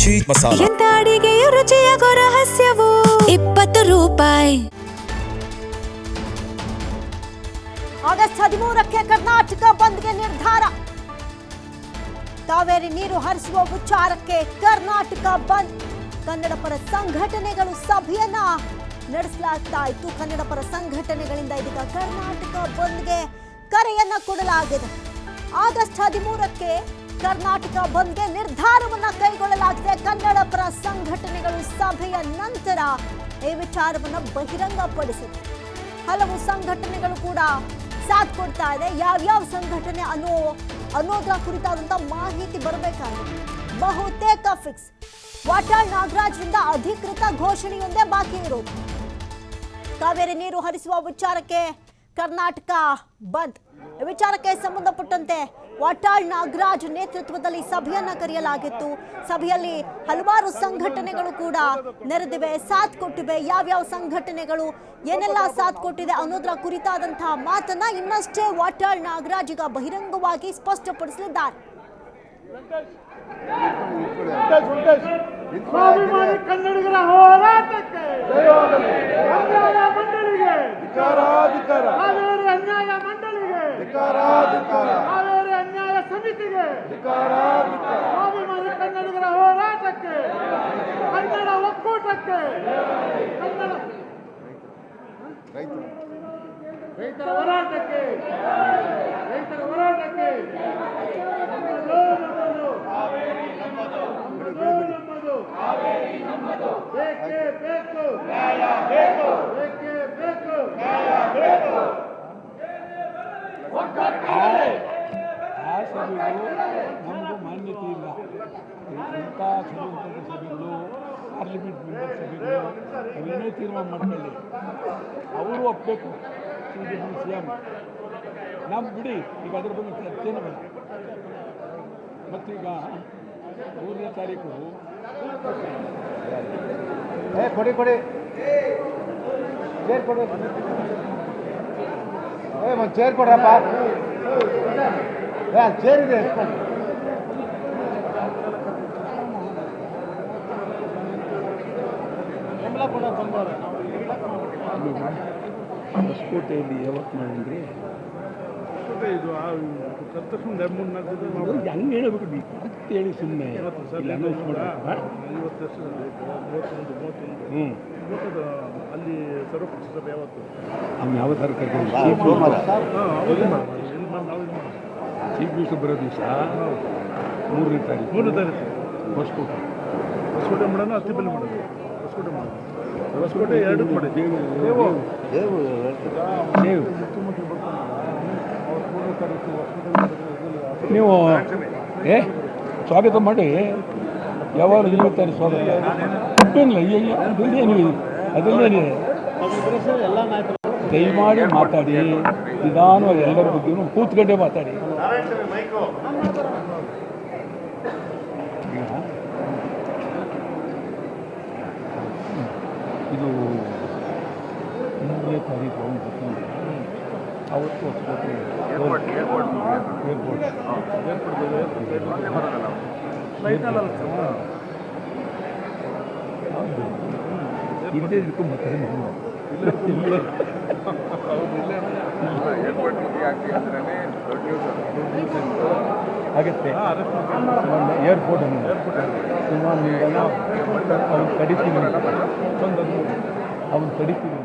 Cheese masala. ಎಂತ ಅಡಿಗೆಯ ರುಚಿಯಾಗೋ ರಹಸ್ಯವು 20 ರೂಪಾಯಿ. August 13ಕ್ಕೆ Karnataka ಬಂದ್ಗೆ ನಿರ್ಧಾರ. ಕಾವೇರಿ ನೀರು ಹರಿಸುವ ವಿಚಾರಕ್ಕೆ ಕರ್ನಾಟಕ ಬಂದ್. ಕನ್ನಡ ಪರ ಸಂಘಟನೆಗಳು ಸಭೆಯನ್ನ ನಡೆಸಲಾಗ್ತಾ ಇತ್ತು. ಕನ್ನಡ ಪರ ಸಂಘಟನೆಗಳಿಂದ ಇದೀಗ ಕರ್ನಾಟಕ ಬಂದ್ಗೆ ಕರೆಯನ್ನ ಕೊಡಲಾಗಿದೆ. ಆಗಸ್ಟ್ 13ಕ್ಕೆ ಕರ್ನಾಟಕ ಬಂದ್ಗೆ ನಿರ್ಧಾರವನ್ನ ಕೈಗೊಳ್ಳಲಾಗಿದೆ. ಕನ್ನಡ ಪರ ಸಂಘಟನೆಗಳು ಸಭೆಯ ನಂತರ ಈ ವಿಚಾರವನ್ನ ಬಹಿರಂಗಪಡಿಸಿದೆ. ಹಲವು ಸಂಘಟನೆಗಳು ಕೂಡ ಸಾಥ್ ಕೊಡ್ತಾ ಇದೆ. ಯಾವ್ಯಾವ ಸಂಘಟನೆ ಅನ್ನೋದ್ರ ಕುರಿತಾದಂತ ಮಾಹಿತಿ ಬರಬೇಕಾಗಿದೆ. ಬಹುತೇಕ ಫಿಕ್ಸ್. ವಾಟಾಳ್ ನಾಗರಾಜ್ರಿಂದ ಅಧಿಕೃತ ಘೋಷಣೆಯೊಂದೇ ಬಾಕಿ ಇರೋದು. ಕಾವೇರಿ ನೀರು ಹರಿಸುವ ವಿಚಾರಕ್ಕೆ ಕರ್ನಾಟಕ ಬಂದ್. ವಿಚಾರಕ್ಕೆ ಸಂಬಂಧಪಟ್ಟಂತೆ ವಾಟಾಳ್ ನಾಗರಾಜ್ ನೇತೃತ್ವದಲ್ಲಿ ಸಭೆಯನ್ನ ಕರೆಯಲಾಗಿತ್ತು. ಸಭೆಯಲ್ಲಿ ಹಲವಾರು ಸಂಘಟನೆಗಳು ಕೂಡ ನೆರೆದಿವೆ, ಸಾಥ್ ಕೊಟ್ಟಿವೆ. ಯಾವ್ಯಾವ ಸಂಘಟನೆಗಳು ಏನೆಲ್ಲ ಸಾಥ್ ಕೊಟ್ಟಿದೆ ಅನ್ನೋದರ ಕುರಿತಾದಂತಹ ಮಾತನ್ನ ಇನ್ನಷ್ಟೇ ವಾಟಾಳ್ ನಾಗರಾಜ್ ಈಗ ಬಹಿರಂಗವಾಗಿ ಸ್ಪಷ್ಟಪಡಿಸಲಿದ್ದಾರೆ. ಸ್ವಾಭಿಮಾನಿ ಕನ್ನಡಿಗರ ಹೋರಾಟಕ್ಕೆ ಅನ್ಯಾಯ ಮಂಡಳಿಗೆ ಕಾವೇರಿ ಅನ್ಯಾಯ ಮಂಡಳಿಗೆ ಕಾವೇರಿ ಅನ್ಯಾಯ ಸಮಿತಿಗೆ ಸ್ವಾಭಿಮಾನಿ ಕನ್ನಡಿಗರ ಹೋರಾಟಕ್ಕೆ ಕನ್ನಡ ಒಕ್ಕೂಟಕ್ಕೆ ಕನ್ನಡ ರೈತರ ಹೋರಾಟಕ್ಕೆ ಬೇಕೇ ಬೇಕು ನ್ಯಾಯ ಬೇಕು, ಬೇಕೇ ಬೇಕು ನ್ಯಾಯ ಬೇಕು. ಆ ಸಭೆಗಳು ನಮಗೂ ಮಾನ್ಯತೆ ಇಲ್ಲ. ಇಂಥ ಸಭೆಗಳು ಪಾರ್ಲಿಮೆಂಟ್ ಮೆಂಬರ್ ಸಭೆಗಳು ಅವೇನೇ ತೀರ್ಮಾನ ಮಾಡ್ಕೊಳ್ಳಿ, ಅವರು ಒಪ್ಪಬೇಕು. ಸಿ ಎಂ ನಮ್ಮ ಬಿಡಿ, ಈಗ ಅದ್ರ ಬಗ್ಗೆ ಚರ್ಚೆನೇ ಬೇಡ. ಮತ್ತೀಗ 3ನೇ ತಾರೀಕು ಕೊಡಿ ಚೇರ್ ಕೊಡಿ, ಒಂದು ಚೇರ್ ಕೊಡ್ರಪ್ಪ. ಚೇರ್ ಇದೆ. ಹೊಸಕೋಟೆಯಲ್ಲಿ ಯಾವತ್ತು ಮಾಡಿದ್ರಿ? ಇದು ಹೆಂಗೆ ಹೇಳಬೇಕು ಹೇಳಿ ಸುಮ್ಮನೆ ಅನೌನ್ಸ್ ಮಾಡಬೇಕು. 50 ವರ್ಷದಲ್ಲಿ 31 ಅಲ್ಲಿ ಸರ್ವಪಕ್ಷ ಸಭೆ ಯಾವತ್ತು ಅವ್ನು ಯಾವ ಸರ್ಕಾರ ಚೀಫ್ ಮಿನಿಸ್ಟರ್ ಬರೋ ದಿವಸ 3ನೇ ತಾರೀಕು ಹೊಸಕೋಟೆ ಮಾಡೋಣ, ಹತ್ತಿಬಲ್ಲಿ ಮಾಡೋದು. ಹೊಸಕೋಟೆ ಎರಡಕ್ಕೆ ಮಾಡಿ. ನೀವು ಸ್ವಾಗತ ಮಾಡಿ, ಯಾವಾಗ 20 ತಾರೀಕು ಸ್ವಾಗತ ಏನಿಲ್ಲ. ಅದಲ್ಲೇನಿದೆ, ದಯಮಾಡಿ ಮಾತಾಡಿ, ನಿಧಾನವಾಗಿ ಎಲ್ಲರ ಬಗ್ಗೆ ಕೂತ್ಕೊಂಡೇ ಮಾತಾಡಿ. ಇದು 3ನೇ ತಾರೀಕು ಅವತ್ತು ಹೊಸಕೋಟೆ ಇಲ್ಲೇ ಇಟ್ಕೊಂಡ್ಬರ್ತಾರೆ. ಆಗತ್ತೆ ಏರ್ಪೋರ್ಟ್ ಅವನು ತಡಿತೀನಿ.